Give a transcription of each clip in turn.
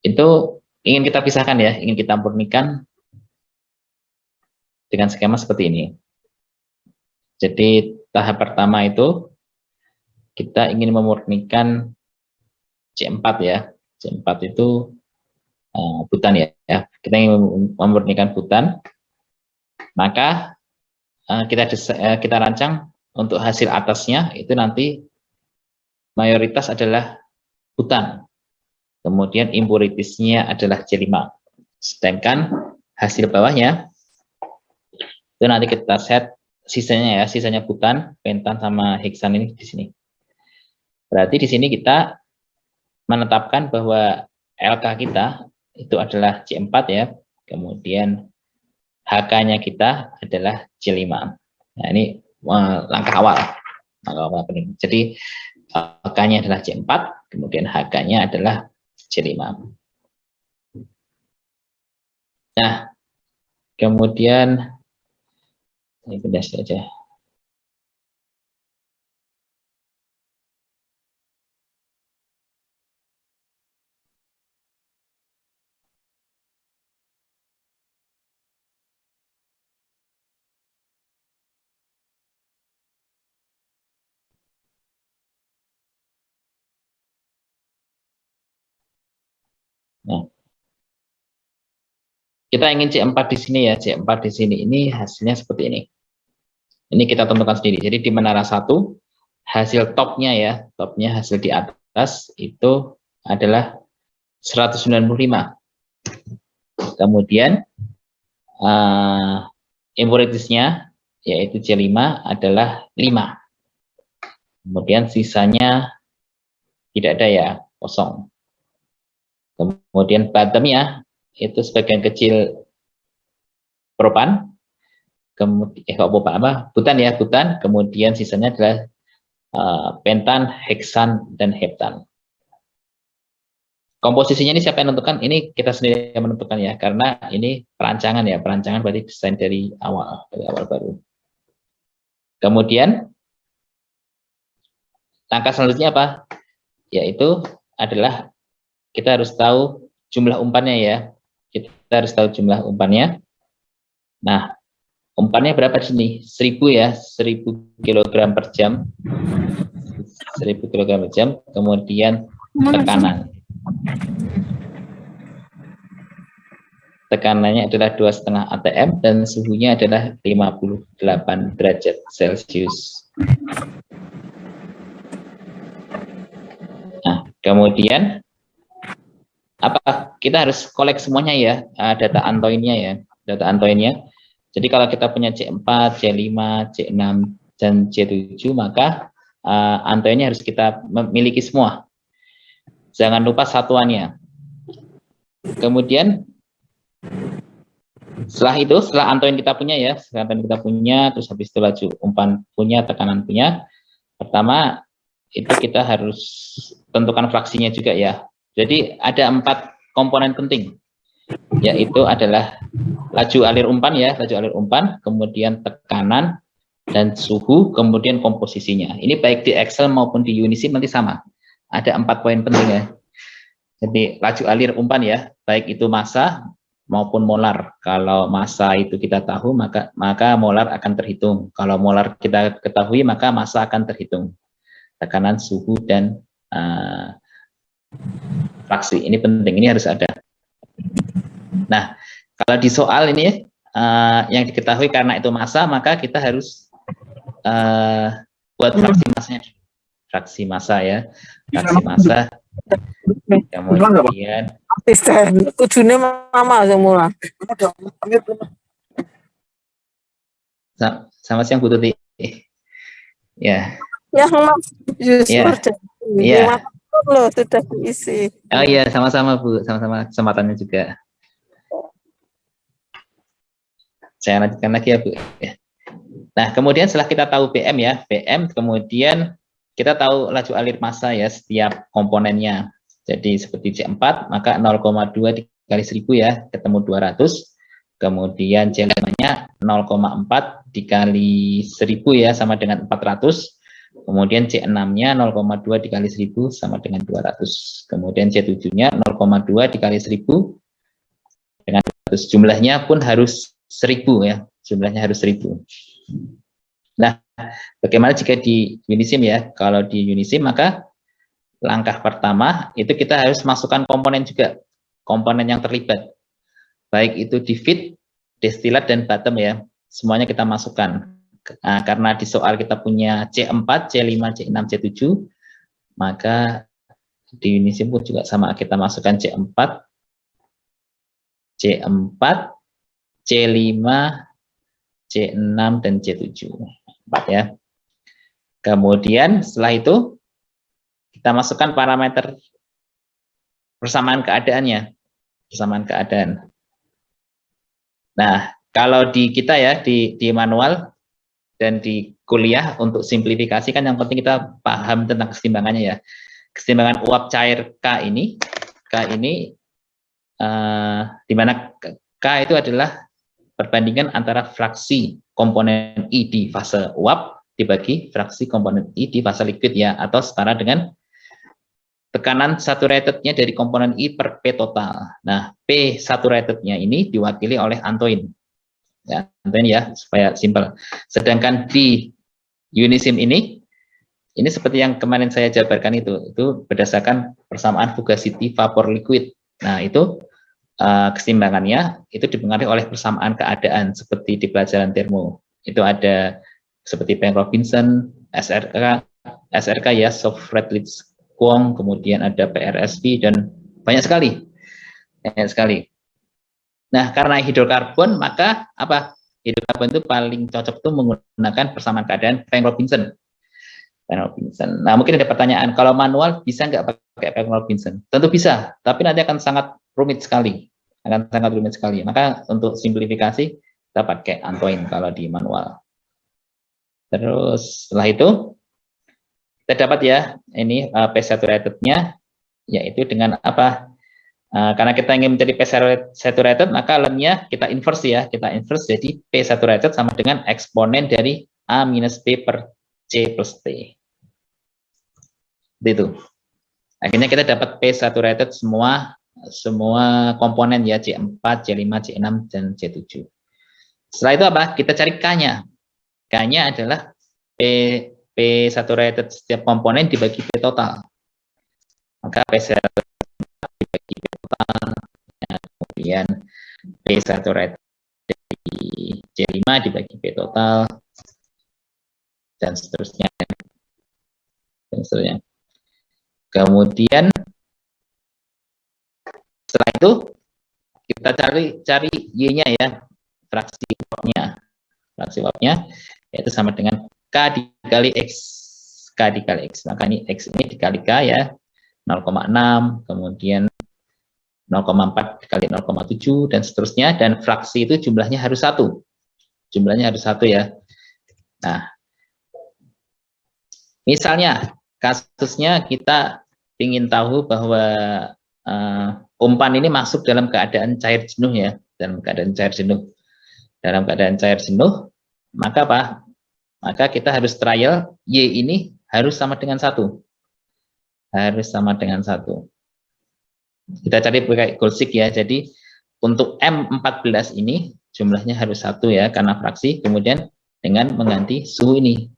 itu ingin kita pisahkan ya, ingin kita murnikan dengan skema seperti ini. Jadi tahap pertama itu kita ingin memurnikan C4 ya. C4 itu butan ya. Kita ingin memurnikan butan, maka kita rancang untuk hasil atasnya itu nanti mayoritas adalah butan. Kemudian impuritisnya adalah C5. Sedangkan hasil bawahnya itu nanti kita set sisanya ya, sisanya butan, pentan sama heksan ini di sini. Berarti di sini kita menetapkan bahwa LK kita itu adalah C4 ya. Kemudian HK-nya kita adalah C5. Nah, ini langkah awal. Jadi LK-nya adalah C4, kemudian HK-nya adalah C5. Nah, kemudian ini pindah saja. Nah, kita ingin C4 di sini ya, C4 di sini ini hasilnya seperti ini. Ini kita tentukan sendiri. Jadi di menara 1 hasil topnya ya, topnya hasil di atas itu adalah 195. Kemudian impuritisnya yaitu C5 adalah 5. Kemudian sisanya tidak ada ya, kosong. Kemudian bottomnya itu sebagian kecil propan, kemudian butan ya, butan. Kemudian sisanya adalah pentan, heksan, dan heptan. Komposisinya ini siapa yang menentukan? Ini kita sendiri yang menentukan ya, karena ini perancangan ya, perancangan berarti desain dari awal baru. Kemudian langkah selanjutnya apa? Yaitu adalah kita harus tahu jumlah umpannya ya. Kita harus tahu jumlah umpannya. Nah, umpannya berapa di sini? 1000 ya, 1000 kg per jam. 1000 kg per jam. Kemudian tekanan. Tekanannya adalah 2,5 atm dan suhunya adalah 58 derajat Celcius. Nah, kemudian apa? Kita harus kolek semuanya ya, data antoinnya ya, data antoinnya. Jadi kalau kita punya C4, C5, C6, dan C7, maka antoinnya harus kita miliki semua. Jangan lupa satuannya. Kemudian setelah antoin kita punya ya, terus habis itu laju umpan punya, tekanan punya. Pertama itu kita harus tentukan fraksinya juga ya. Jadi ada 4 komponen penting, yaitu adalah laju alir umpan ya, kemudian tekanan dan suhu, kemudian komposisinya. Ini baik di Excel maupun di Unisim nanti sama. Ada 4 poin penting ya. Jadi laju alir umpan ya, baik itu massa maupun molar. Kalau massa itu kita tahu, maka molar akan terhitung. Kalau molar kita ketahui, maka massa akan terhitung. Tekanan, suhu, dan fraksi. Ini penting, ini harus ada. Nah, kalau di soal ini yang diketahui karena itu massa, maka kita harus buat fraksi massa ya, fraksi massa. Kemudian ujune mama semula. Sama siang Bu Tuti. Ya. Ya, Ya. Ya. Loh, sudah diisi. Oh iya, sama-sama Bu, sama-sama kesempatannya juga. Saya lanjutkan lagi ya Bu. Nah, kemudian setelah kita tahu BM ya, BM, kemudian kita tahu laju alir massa ya, setiap komponennya. Jadi seperti C4, maka 0,2 dikali 1000 ya, ketemu 200. Kemudian C5-nya 0,4 dikali 1000 ya, sama dengan 400. Kemudian C6-nya 0,2 dikali 1000 sama dengan 200. Kemudian C7-nya 0,2 dikali 1000 dengan 200. Jumlahnya pun harus 1000 ya. Jumlahnya harus 1000. Nah, bagaimana jika di Unisim ya? Kalau di Unisim maka langkah pertama itu kita harus masukkan komponen juga. Komponen yang terlibat. Baik itu di feed, destilat, dan bottom ya. Semuanya kita masukkan. Nah, karena di soal kita punya C4, C5, C6, C7, maka di Unisim pun juga sama, kita masukkan C4, C4, C5, C6, dan C7. 4 ya. Kemudian setelah itu, kita masukkan parameter persamaan keadaannya. Persamaan keadaan. Nah, kalau di kita ya, di manual, dan di kuliah untuk simplifikasi kan yang penting kita paham tentang keseimbangannya ya. Keseimbangan uap cair K ini di mana K itu adalah perbandingan antara fraksi komponen I di fase uap dibagi fraksi komponen I di fase liquid ya, atau setara dengan tekanan saturatednya dari komponen I per P total. Nah, P saturatednya ini diwakili oleh Antoine. Ya, ya supaya simpel. Sedangkan di Unisim ini seperti yang kemarin saya jabarkan itu berdasarkan persamaan fugacity vapor liquid. Nah, itu keseimbangannya itu dipengaruhi oleh persamaan keadaan seperti di pelajaran termo. Itu ada seperti Penck-Robinson, SRK ya, Soft-Redlich-Kwong, kemudian ada PRSV dan banyak sekali. Banyak sekali. Nah, karena hidrokarbon, maka apa? Hidrokarbon itu paling cocok itu menggunakan persamaan keadaan Penck-Robinson. Nah, mungkin ada pertanyaan, kalau manual bisa nggak pakai Penck-Robinson? Tentu bisa, tapi nanti akan sangat rumit sekali. Maka untuk simplifikasi, kita pakai Antoine kalau di manual. Terus setelah itu, kita dapat ya, ini P saturatednya, yaitu dengan apa? Karena kita ingin mencari P saturated, maka lemnya kita inverse ya. Kita inverse jadi P saturated sama dengan eksponen dari A minus P per C plus T. Itu. Akhirnya kita dapat P saturated semua komponen ya, C4, C5, C6, dan C7. Setelah itu apa? Kita cari K-nya. K-nya adalah P saturated setiap komponen dibagi P total. Maka P saturated dibagi P total, kemudian P saturated dari C5 dibagi P total, dan seterusnya. Kemudian setelah itu kita cari Y-nya ya, fraksi uapnya yaitu sama dengan K dikali X. Maka ini X ini dikali K ya, 0,6, kemudian 0,4 dikali 0,7 dan seterusnya, dan fraksi itu jumlahnya harus 1. Ya. Nah, misalnya kasusnya kita ingin tahu bahwa umpan ini masuk dalam keadaan cair jenuh ya, dalam keadaan cair jenuh, maka apa? Maka kita harus trial Y ini harus sama dengan 1. Kita cari pakai Golsik ya. Jadi untuk M14 ini jumlahnya harus 1 ya, karena fraksi, kemudian dengan mengganti suhu ini.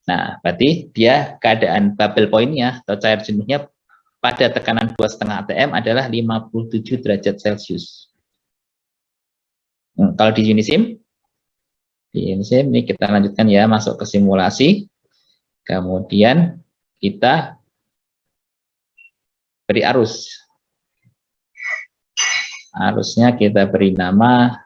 Nah, berarti dia keadaan bubble point-nya atau cair jenuhnya pada tekanan 2,5 atm adalah 57 derajat Celcius. Kalau di Unisim ini kita lanjutkan ya, masuk ke simulasi. Kemudian kita beri arus. Arusnya kita beri nama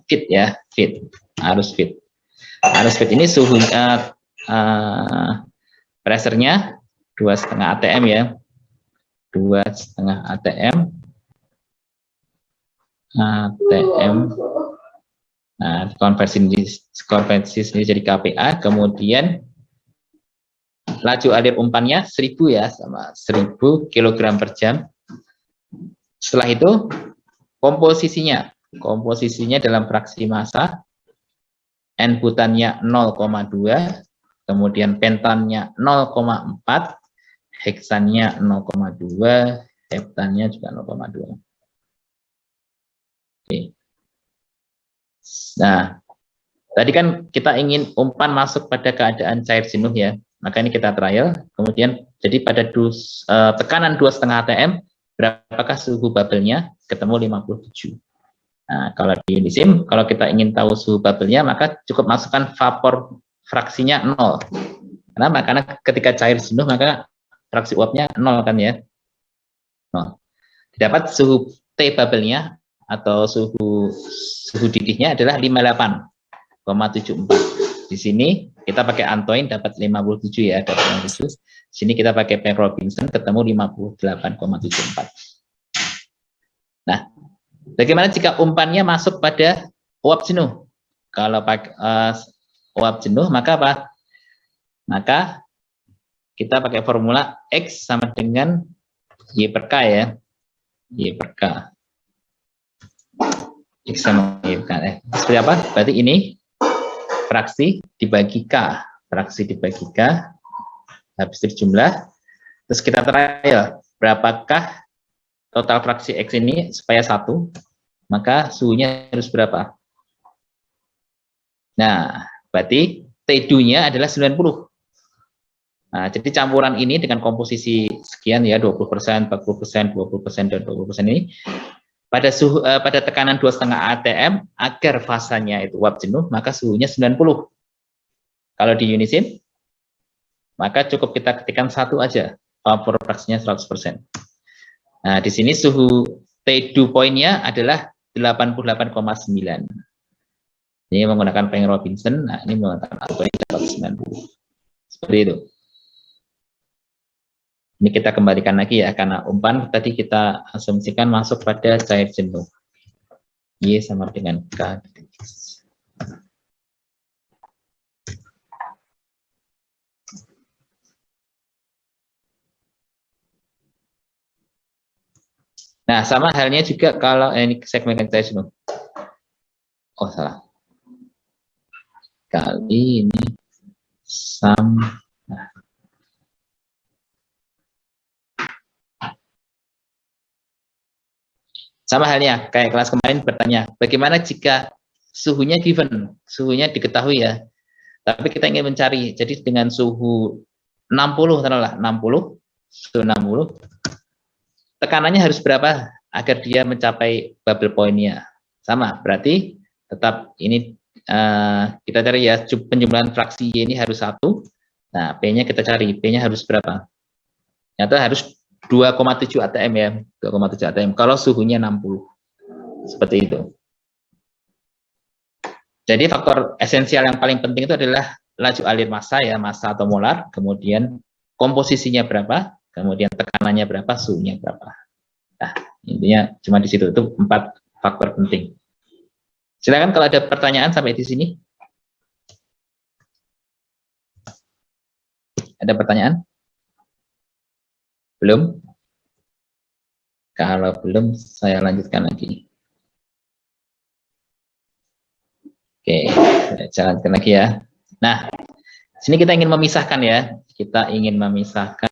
feed ya, arus feed. Arus feed ini suhunya, pressure-nya 2,5 atm ya, 2,5 atm. Nah, konversi ini jadi kPa, kemudian laju alir umpannya 1000 ya, sama 1000 kg per jam. Setelah itu komposisinya dalam fraksi massa N butannya 0,2, kemudian pentannya 0,4, heksannya 0,2, heptannya juga 0,2. Oke. Nah, tadi kan kita ingin umpan masuk pada keadaan cair jenuh ya, maka ini kita trial. Kemudian jadi pada tekanan 2,5 atm, berapakah suhu bubble-nya? Ketemu 57. Nah, kalau di Unisim, kalau kita ingin tahu suhu bubble-nya, maka cukup masukkan vapor fraksinya 0. Kenapa? Karena ketika cair jenuh, maka fraksi uapnya 0 kan ya. 0. Dapat suhu T bubble-nya atau suhu didihnya adalah 58,74. Di sini kita pakai Antoine dapat 57 ya, dapat 57. Sini kita pakai Penn Robinson ketemu 58,74. Nah, bagaimana jika umpannya masuk pada uap jenuh? Kalau pakai uap jenuh, maka apa? Maka kita pakai formula X sama dengan Y per K ya. Y per K. X sama Y per K. Seperti apa? Berarti ini fraksi dibagi K. Fraksi dibagi K. Habis itu jumlah. Terus kita trial. Berapakah total fraksi X ini supaya 1? Maka suhunya harus berapa? Nah, berarti T2-nya adalah 90. Nah, jadi campuran ini dengan komposisi sekian ya, 20%, 40%, 20%, dan 20% ini pada tekanan 2,5 atm agar fasanya itu uap jenuh, maka suhunya 90. Kalau di Unisim, maka cukup kita ketikkan 1 aja, vapor fraksinya 100%. Nah, di sini suhu T2 poinnya adalah 88,9. Ini menggunakan Penn Robinson, nah ini menggunakan Antoine dapat 90. Seperti itu. Ini kita kembalikan lagi ya, karena umpan tadi kita asumsikan masuk pada cair jenuh. Y sama dengan K. Nah, sama halnya juga kalau ini segmen cair jenuh. Oh, salah. Kali ini sama. Nah. Sama halnya, kayak kelas kemarin bertanya, bagaimana jika suhunya given, suhunya diketahui ya, tapi kita ingin mencari, jadi dengan suhu 60, taruhlah 60, suhu 60, tekanannya harus berapa agar dia mencapai bubble point-nya? Sama, berarti tetap ini kita cari ya, penjumlahan fraksi Y ini harus 1, nah P-nya kita cari, P-nya harus berapa? Ternyata harus 2,7 atm ya, 2,7 atm kalau suhunya 60. Seperti itu. Jadi faktor esensial yang paling penting itu adalah laju alir massa ya, massa atau molar, kemudian komposisinya berapa, kemudian tekanannya berapa, suhunya berapa. Nah, intinya cuma di situ, itu 4 faktor penting. Silakan kalau ada pertanyaan sampai di sini. Ada pertanyaan? Belum? Kalau belum, saya lanjutkan lagi. Oke, saya jalankan lagi ya. Nah, sini kita ingin memisahkan ya. Kita ingin memisahkan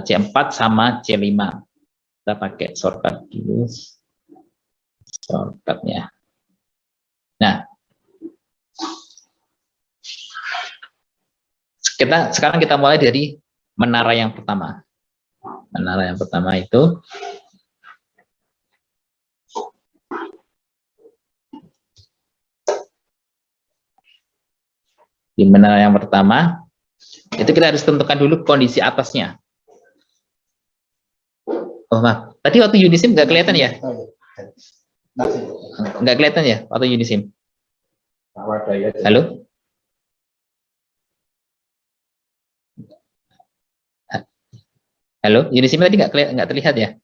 C4 sama C5. Kita pakai shortcut dulu. Shortcutnya. Nah, sekarang kita mulai dari menara yang pertama. Menara yang pertama itu di menara yang pertama itu kita harus tentukan dulu kondisi atasnya. Oh maaf, tadi waktu Unisim nggak kelihatan ya? Nggak kelihatan ya waktu Unisim? Halo? Halo, Unisim tadi nggak terlihat ya?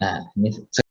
Nah, ini